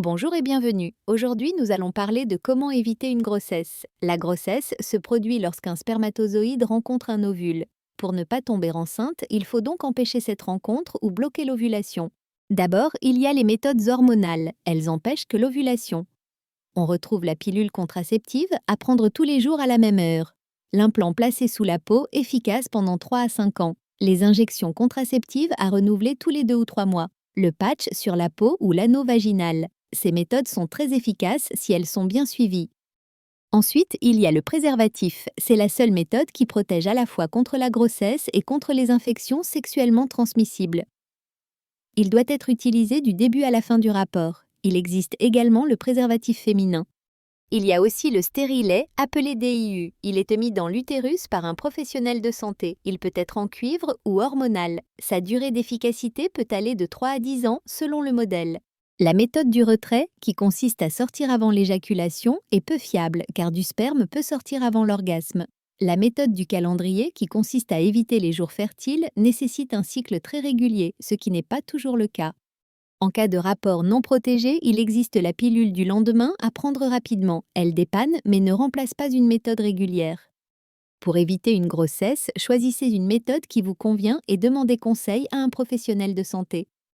Bonjour et bienvenue. Aujourd'hui, nous allons parler de comment éviter une grossesse. La grossesse se produit lorsqu'un spermatozoïde rencontre un ovule. Pour ne pas tomber enceinte, il faut donc empêcher cette rencontre ou bloquer l'ovulation. D'abord, il y a les méthodes hormonales. Elles empêchent que l'ovulation. On retrouve la pilule contraceptive à prendre tous les jours à la même heure. L'implant placé sous la peau, efficace pendant 3 à 5 ans. Les injections contraceptives à renouveler tous les 2 ou 3 mois. Le patch sur la peau ou l'anneau vaginal. Ces méthodes sont très efficaces si elles sont bien suivies. Ensuite, il y a le préservatif. C'est la seule méthode qui protège à la fois contre la grossesse et contre les infections sexuellement transmissibles. Il doit être utilisé du début à la fin du rapport. Il existe également le préservatif féminin. Il y a aussi le stérilet, appelé DIU. Il est mis dans l'utérus par un professionnel de santé. Il peut être en cuivre ou hormonal. Sa durée d'efficacité peut aller de 3 à 10 ans selon le modèle. La méthode du retrait, qui consiste à sortir avant l'éjaculation, est peu fiable car du sperme peut sortir avant l'orgasme. La méthode du calendrier, qui consiste à éviter les jours fertiles, nécessite un cycle très régulier, ce qui n'est pas toujours le cas. En cas de rapport non protégé, il existe la pilule du lendemain à prendre rapidement. Elle dépanne mais ne remplace pas une méthode régulière. Pour éviter une grossesse, choisissez une méthode qui vous convient et demandez conseil à un professionnel de santé.